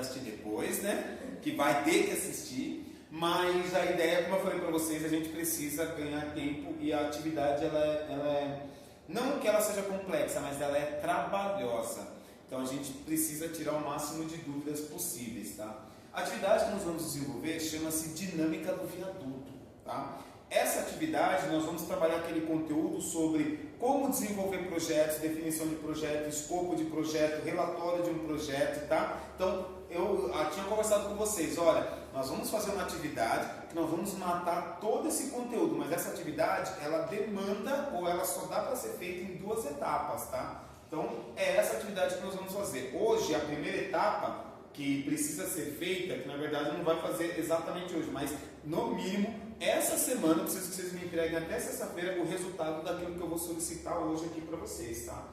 assistir depois, né? Que vai ter que assistir. Mas a ideia, como eu falei para vocês, a gente precisa ganhar tempo e a atividade, ela é não que ela seja complexa, mas ela é trabalhosa. Então a gente precisa tirar o máximo de dúvidas possíveis, tá? A atividade que nós vamos desenvolver chama-se Dinâmica do Viaduto, tá? Essa atividade nós vamos trabalhar aquele conteúdo sobre como desenvolver projetos, definição de projeto, escopo de projeto, relatório de um projeto, tá? Então eu tinha conversado com vocês, olha, nós vamos fazer uma atividade que nós vamos matar todo esse conteúdo, mas essa atividade ela demanda ou ela só dá para ser feita em 2 etapas, tá? Então é essa atividade que nós vamos fazer. Hoje a primeira etapa que precisa ser feita, que na verdade não vai fazer exatamente hoje, mas no mínimo essa semana eu preciso que vocês me entreguem até sexta-feira o resultado daquilo que eu vou solicitar hoje aqui para vocês, tá?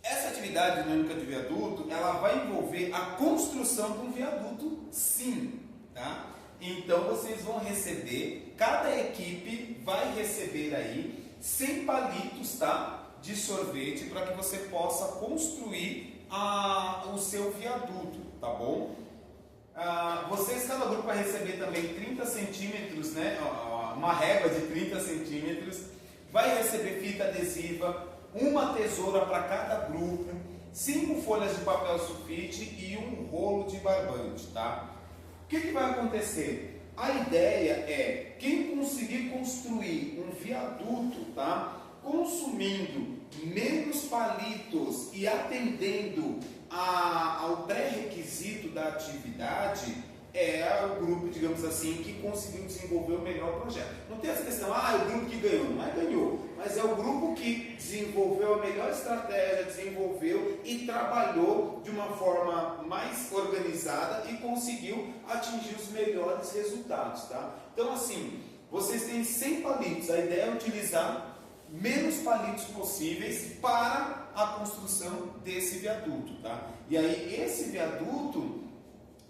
Essa atividade dinâmica de viaduto, ela vai envolver a construção de um viaduto, sim, tá? Então vocês vão receber, cada equipe vai receber aí 100 palitos, tá? De sorvete para que você possa construir o seu viaduto, tá bom? Vocês, cada grupo vai receber também 30 centímetros, né? Uma régua de 30 centímetros, vai receber fita adesiva, uma tesoura para cada grupo, 5 folhas de papel sulfite e um rolo de barbante, tá? O que vai acontecer? A ideia é quem conseguir construir um viaduto, tá? Consumindo menos palitos e atendendo ao pré-requisito da atividade, é o grupo, digamos assim, que conseguiu desenvolver o melhor projeto. Não tem essa questão, é o grupo que ganhou. Não é ganhou, mas é o grupo que desenvolveu a melhor estratégia, desenvolveu e trabalhou de uma forma mais organizada e conseguiu atingir os melhores resultados, tá? Então, assim, vocês têm 100 palitos, a ideia é utilizar menos palitos possíveis para a construção desse viaduto, tá? E aí, esse viaduto,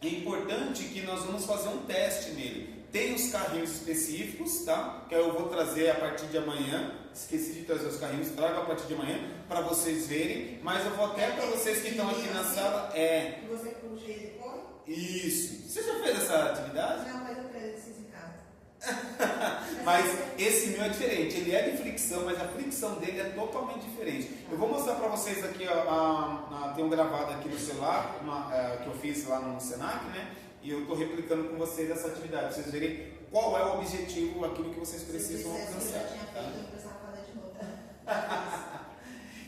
é importante que nós vamos fazer um teste nele. Tem os carrinhos específicos, tá? Que eu vou trazer a partir de amanhã. Esqueci de trazer os carrinhos, trago a partir de amanhã para vocês verem. Mas eu vou até para vocês que estão aqui na sala. Você puxa e põe? Isso. Você já fez essa atividade? Não, mas eu quero esses em casa. Mas esse meu é diferente, ele é de fricção, mas a fricção dele é totalmente diferente. Eu vou mostrar para vocês aqui, tem um gravado aqui no celular, que eu fiz lá no Senac, né? E eu estou replicando com vocês essa atividade, para vocês verem qual é o objetivo, aquilo que vocês precisam alcançar. Eu tinha feito, eu precisava fazer de novo.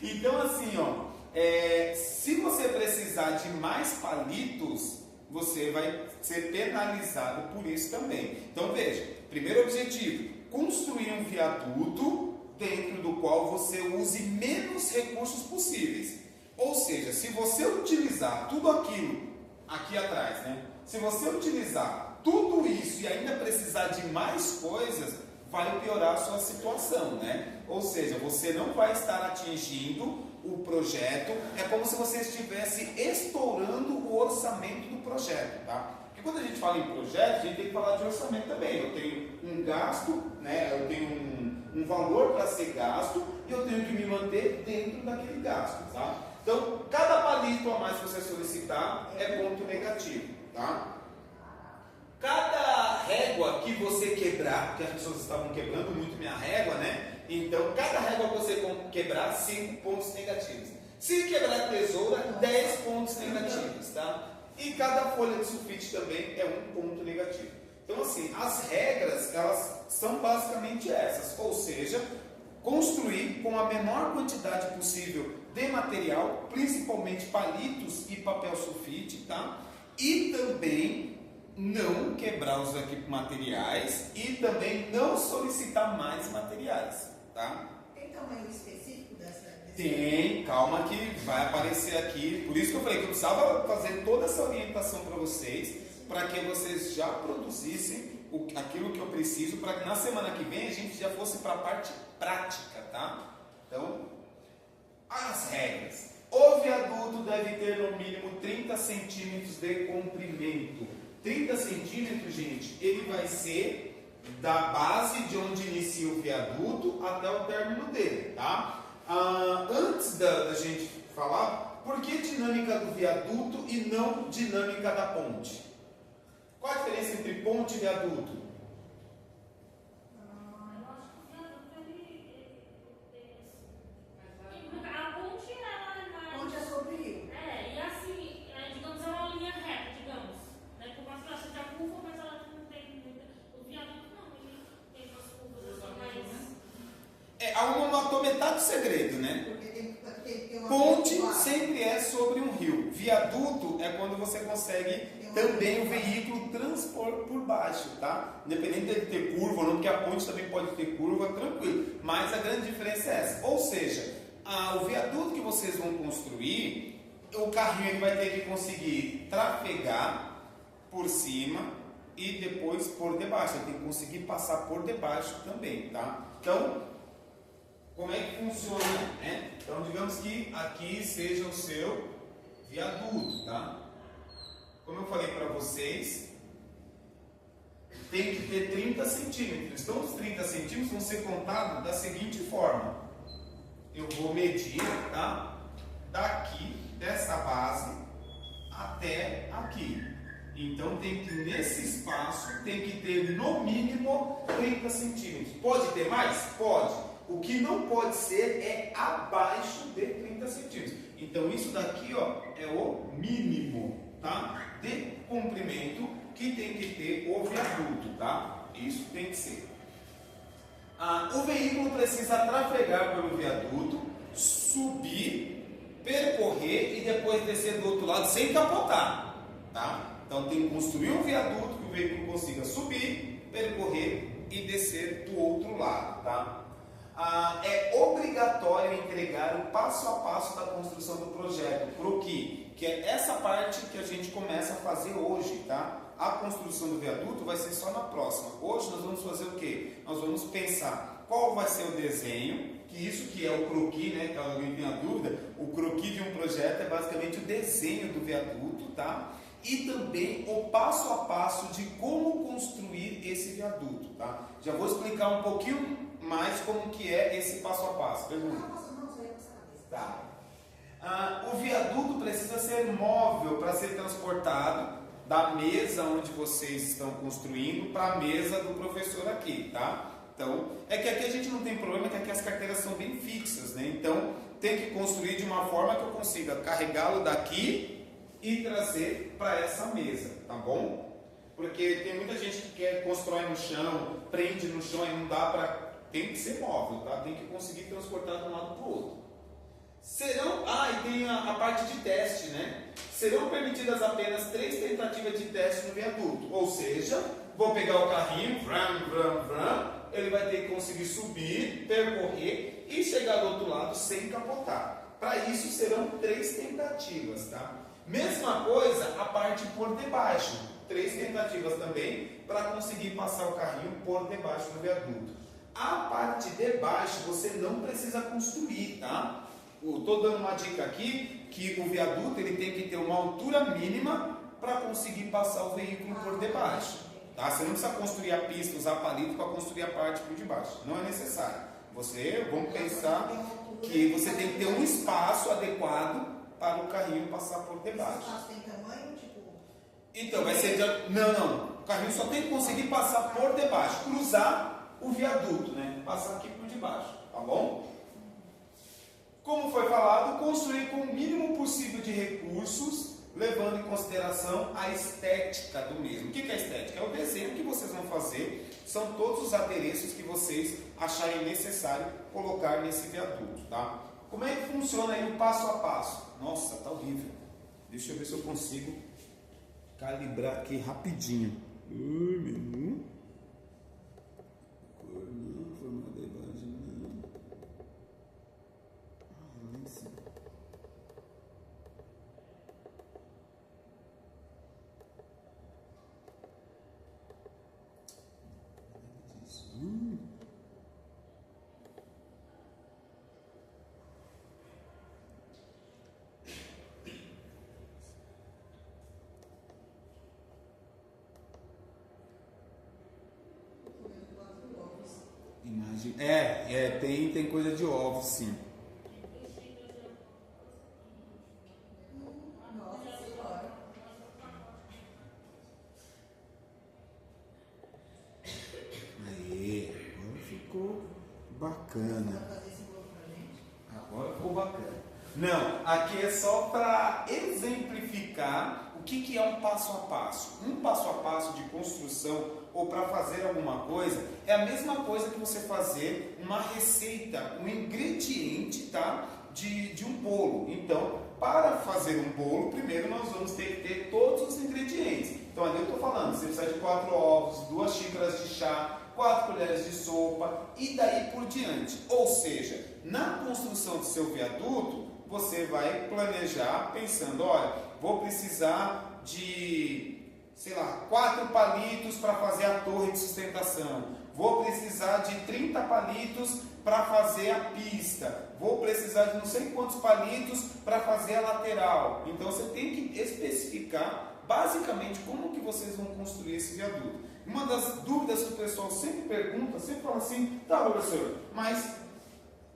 Então assim, se você precisar de mais palitos, você vai ser penalizado por isso também. Então veja, primeiro objetivo, construir um viaduto dentro do qual você use menos recursos possíveis. Ou seja, se você utilizar tudo aquilo aqui atrás, né? Se você utilizar tudo isso e ainda precisar de mais coisas, vai piorar a sua situação, né? Ou seja, você não vai estar atingindo o projeto, é como se você estivesse estourando o orçamento do projeto, tá? Porque quando a gente fala em projeto, a gente tem que falar de orçamento também. Eu tenho um gasto, né? Eu tenho um valor para ser gasto e eu tenho que me manter dentro daquele gasto, tá? Então, cada palito a mais que você solicitar é ponto negativo, tá? Cada régua que você quebrar, porque as pessoas estavam quebrando muito minha régua, né? Então, cada régua que você quebrar, 5 pontos negativos. Se quebrar a tesoura, 10 pontos negativos, tá? E cada folha de sulfite também é 1 ponto negativo. Então, assim, as regras, elas são basicamente essas. Ou seja, construir com a menor quantidade possível de material, principalmente palitos e papel sulfite, tá? E também não quebrar os materiais e também não solicitar mais materiais, tá? Tem tamanho específico dessa? Tem, calma que vai aparecer aqui. Por isso que eu falei que eu precisava fazer toda essa orientação para vocês, para que vocês já produzissem aquilo que eu preciso, para que na semana que vem a gente já fosse para a parte prática, tá? Então, as regras. O viaduto deve ter no mínimo 30 centímetros de comprimento. 30 centímetros, gente, ele vai ser da base de onde inicia o viaduto até o término dele, tá? Antes da gente falar, por que dinâmica do viaduto e não dinâmica da ponte? Qual a diferença entre ponte e viaduto? Eu acho que o viaduto a ponte ela é mais. Onde é sobre o rio? E assim, digamos, é uma linha reta, digamos. Né? Por mais que ela seja curva, mas ela não tem muita. O viaduto não, ele tem umas curvas assim mais. Há uma matou metade do segredo, né? Porque tem uma Ponte lá. sempre é sobre um rio. Viaduto é quando você consegue também o veículo transpor por baixo, tá? Independente de ter curva ou não, porque a ponte também pode ter curva, tranquilo. Mas a grande diferença é essa. Ou seja, o viaduto que vocês vão construir, o carrinho ele vai ter que conseguir trafegar por cima e depois por debaixo. Ele tem que conseguir passar por debaixo também, tá? Então, como é que funciona, né? Então, digamos que aqui seja o seu viaduto, tá? Como eu falei para vocês, tem que ter 30 centímetros. Então, os 30 centímetros vão ser contados da seguinte forma. Eu vou medir, tá? Daqui, dessa base, até aqui. Então, tem que, nesse espaço, tem que ter no mínimo 30 centímetros. Pode ter mais? Pode. O que não pode ser é abaixo de 30 centímetros. Então, isso daqui, ó, é o mínimo, tá? De comprimento que tem que ter o viaduto, tá? Isso tem que ser. O veículo precisa trafegar pelo viaduto, subir, percorrer e depois descer do outro lado sem capotar, tá? Então, tem que construir um viaduto que o veículo consiga subir, percorrer e descer do outro lado, tá? É obrigatório entregar o passo a passo da construção do projeto, croquis, que é essa parte que a gente começa a fazer hoje, tá? A construção do viaduto vai ser só na próxima. Hoje nós vamos fazer o quê? Nós vamos pensar qual vai ser o desenho, que isso que é o croquis, né? Caso alguém tenha dúvida, o croquis de um projeto é basicamente o desenho do viaduto, tá? E também o passo a passo de como construir esse viaduto, tá? Já vou explicar um pouquinho mais como que é esse passo a passo. Pergunta. Tá. O viaduto precisa ser móvel para ser transportado da mesa onde vocês estão construindo para a mesa do professor aqui, tá? Então, é que aqui a gente não tem problema, que aqui as carteiras são bem fixas, né? Então, tem que construir de uma forma que eu consiga carregá-lo daqui e trazer para essa mesa, tá bom? Porque tem muita gente que quer constrói no chão, prende no chão e não dá para... Tem que ser móvel, tá? Tem que conseguir transportar de um lado para o outro. E tem a parte de teste, né? Serão permitidas apenas 3 tentativas de teste no viaduto. Ou seja, vou pegar o carrinho, ele vai ter que conseguir subir, percorrer e chegar do outro lado sem capotar. Para isso serão 3 tentativas, tá? Mesma coisa a parte por debaixo. 3 tentativas também para conseguir passar o carrinho por debaixo do viaduto. A parte de baixo você não precisa construir, tá? Estou dando uma dica aqui que o viaduto ele tem que ter uma altura mínima para conseguir passar o veículo por debaixo, tá? Você não precisa construir a pista, usar palito para construir a parte por debaixo, não é necessário. Vamos pensar que você tem que ter um espaço adequado para o carrinho passar por debaixo. Esse espaço tem tamanho, tipo... Então, vai ser... Não. O carrinho só tem que conseguir passar por debaixo, cruzar o viaduto, né? Passar aqui por debaixo, tá bom? Como foi falado, construir com o mínimo possível de recursos, levando em consideração a estética do mesmo. O que é a estética? É o desenho que vocês vão fazer, são todos os adereços que vocês acharem necessário colocar nesse viaduto, tá? Como é que funciona aí o passo a passo? Nossa, tá horrível. Deixa eu ver se eu consigo calibrar aqui rapidinho. Menu. Cor não, formato da imagem não. Lá em cima. Imagem. Tem coisa de ovos, sim. bacana. Vai fazer esse bolo pra gente? Agora ficou bacana. Não, aqui é só para exemplificar o que é um passo a passo. Um passo a passo de construção ou para fazer alguma coisa é a mesma coisa que você fazer uma receita, um ingrediente, tá? De um bolo. Então, para fazer um bolo, primeiro nós vamos ter que ter todos os ingredientes. Então, ali eu estou falando, você precisa de 4 ovos, 2 xícaras de chá, 4 colheres de sopa e daí por diante. Ou seja, na construção do seu viaduto, você vai planejar pensando, olha, vou precisar de, sei lá, 4 palitos para fazer a torre de sustentação. Vou precisar de 30 palitos para fazer a pista. Vou precisar de não sei quantos palitos para fazer a lateral. Então você tem que especificar basicamente como que vocês vão construir esse viaduto. Uma das dúvidas que o pessoal sempre pergunta, sempre fala assim, tá, professor, mas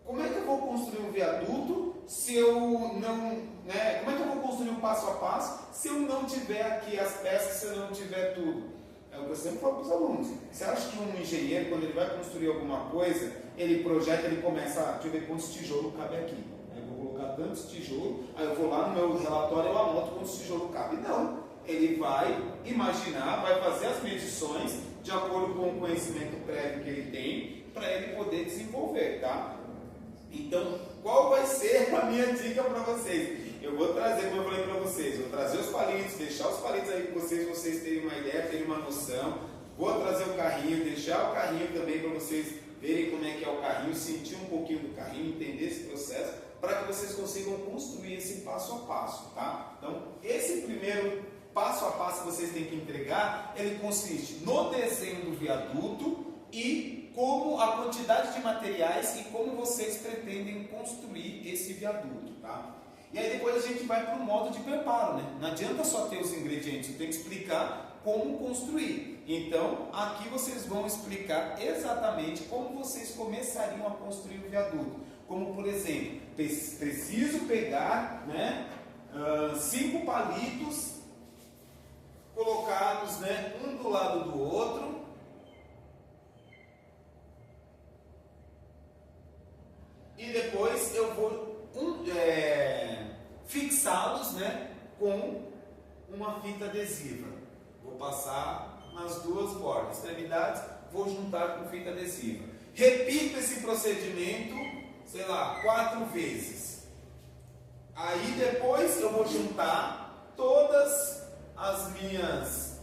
como é que eu vou construir um viaduto se eu não, né? Como é que eu vou construir um passo a passo se eu não tiver aqui as peças, se eu não tiver tudo? É o que eu sempre falo para os alunos. Você acha que um engenheiro, quando ele vai construir alguma coisa, ele projeta, ele começa, deixa eu ver quantos tijolos cabe aqui. Aí eu vou colocar tantos tijolos, aí eu vou lá no meu relatório e eu anoto quantos tijolos cabe. Não. Ele vai imaginar, vai fazer as medições de acordo com o conhecimento prévio que ele tem, para ele poder desenvolver, tá? Então, qual vai ser a minha dica para vocês? Eu vou trazer, como eu falei para vocês, vou trazer os palitos, deixar os palitos aí com vocês terem uma ideia, terem uma noção. Vou trazer o carrinho, deixar o carrinho também para vocês verem como é que é o carrinho, sentir um pouquinho do carrinho, entender esse processo, para que vocês consigam construir esse passo a passo, tá? Então, esse primeiro passo a passo que vocês têm que entregar, ele consiste no desenho do viaduto e como a quantidade de materiais e como vocês pretendem construir esse viaduto, tá? E aí depois a gente vai para o modo de preparo, né? Não adianta só ter os ingredientes, você tem que explicar como construir. Então, aqui vocês vão explicar exatamente como vocês começariam a construir o viaduto. Como, por exemplo, preciso pegar, né, 5 palitos colocados, né, um do lado do outro, e depois eu vou fixá-los, né, com uma fita adesiva. Vou passar nas duas bordas, extremidades, vou juntar com fita adesiva. Repito esse procedimento, sei lá, 4 vezes. Aí depois eu vou juntar todas as minhas...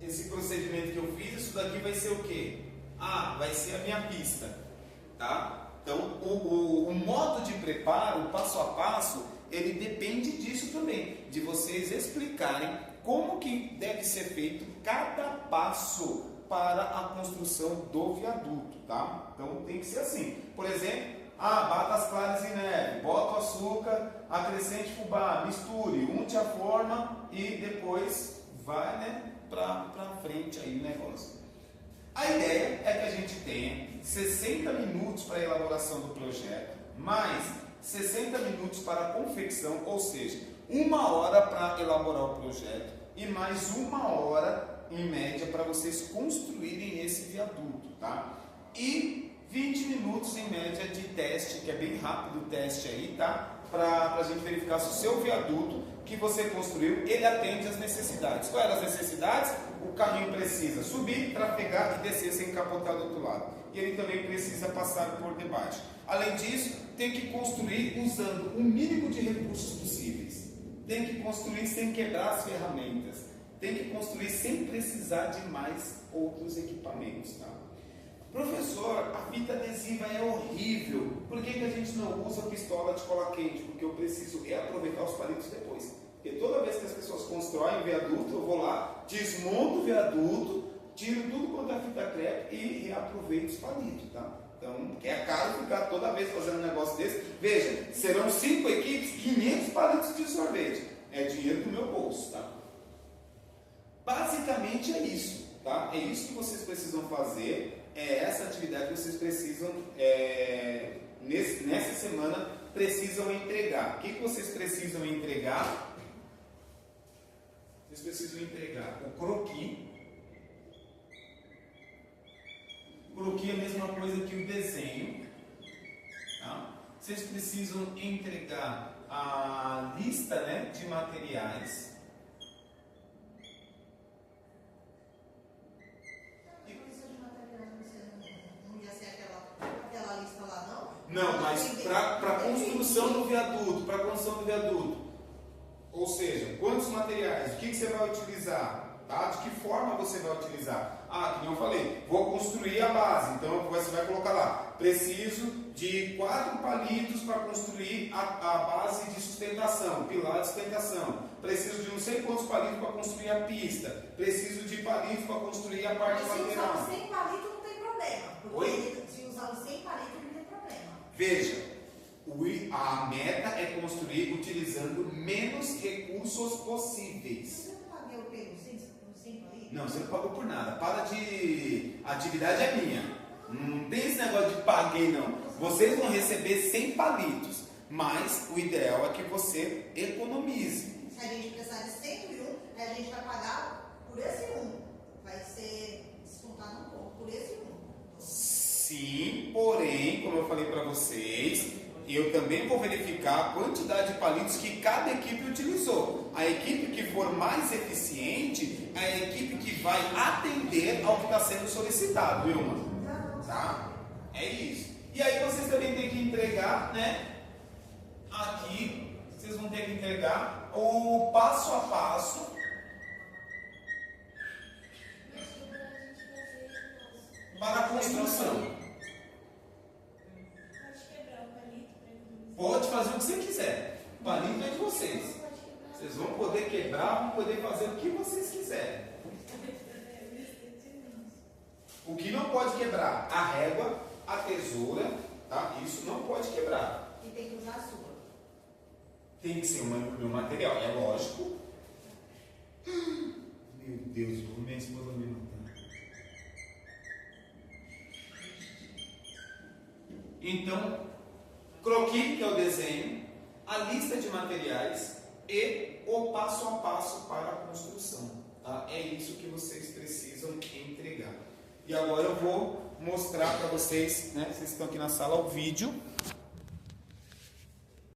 Esse procedimento que eu fiz, isso daqui vai ser o quê? Vai ser a minha pista, tá? Então, o modo de preparo, o passo a passo, ele depende disso também, de vocês explicarem como que deve ser feito cada passo para a construção do viaduto, tá? Então, tem que ser assim. Por exemplo, bata as claras em neve, bota o açúcar, acrescente fubá, misture, unte a forma e depois vai, né, para frente aí o negócio. A ideia é que a gente tenha 60 minutos para a elaboração do projeto, mais 60 minutos para a confecção, ou seja, 1 hora para elaborar o projeto e mais 1 hora em média para vocês construírem esse viaduto, tá? E 20 minutos em média de teste, que é bem rápido o teste aí, tá? Para a gente verificar se o seu viaduto que você construiu, ele atende às necessidades. Quais eram as necessidades? O carrinho precisa subir, trafegar e descer sem capotar do outro lado. E ele também precisa passar por debaixo. Além disso, tem que construir usando o mínimo de recursos possíveis. Tem que construir sem quebrar as ferramentas. Tem que construir sem precisar de mais outros equipamentos, tá? Professor, a fita adesiva é horrível. Por que a gente não usa pistola de cola quente? Porque eu preciso reaproveitar os palitos depois. Porque toda vez que as pessoas constroem o viaduto, eu vou lá, desmonto o viaduto, tiro tudo quanto é fita crepe e reaproveito os palitos, tá? Então, que é caro ficar toda vez fazendo um negócio desse. Veja, serão 5 equipes, 500 palitos de sorvete. É dinheiro do meu bolso, tá? Basicamente é isso, tá? É isso que vocês precisam fazer. É essa atividade que vocês precisam, nessa semana, precisam entregar. O que vocês precisam entregar? Vocês precisam entregar o croquis, croquis é a mesma coisa que o desenho. Tá? Vocês precisam entregar a lista, né, de materiais. E por isso de materiais não ia ser aquela lista lá, não? Não, mas para construção do viaduto, para construção do viaduto. Ou seja, quantos materiais, o que você vai utilizar, tá? De que forma você vai utilizar? Ah, que nem eu falei, vou construir a base, então você vai colocar lá, preciso de 4 palitos para construir a base de sustentação, pilar de sustentação, preciso de não sei quantos palitos para construir a pista, preciso de palitos para construir a parte Mas se lateral. usar os 100 palitos não tem problema. Porque Oi? se usar os 100 palitos não tem problema. Veja, a meta é construir utilizando menos recursos possíveis. Você não paguei o pelo 100 palitos? Não, você não pagou por nada. Para de... A atividade é minha. Não tem esse negócio de paguei, não. Vocês vão receber 100 palitos, mas o ideal é que você economize. Se a gente precisar de 101, a gente vai pagar por esse 1. Vai ser descontado um pouco por esse 1. Sim, porém, como eu falei para vocês, eu também vou verificar a quantidade de palitos que cada equipe utilizou. A equipe que for mais eficiente é a equipe que vai atender ao que está sendo solicitado, Wilma. Tá? É isso. E aí vocês também têm que entregar, né? Aqui, vocês vão ter que entregar o passo a passo para a construção. Pode fazer o que você quiser. O palito é de vocês. Vocês vão poder quebrar, vão poder fazer o que vocês quiserem. O que não pode quebrar? A régua, a tesoura, tá? Isso não pode quebrar. E tem que usar a sua. Tem que ser um material, é lógico. Meu Deus, como minha esposa me matou. Então, croquis, que é o desenho, a lista de materiais e o passo a passo para a construção. Tá? É isso que vocês precisam entregar. E agora eu vou mostrar para vocês, né? Vocês estão aqui na sala, o vídeo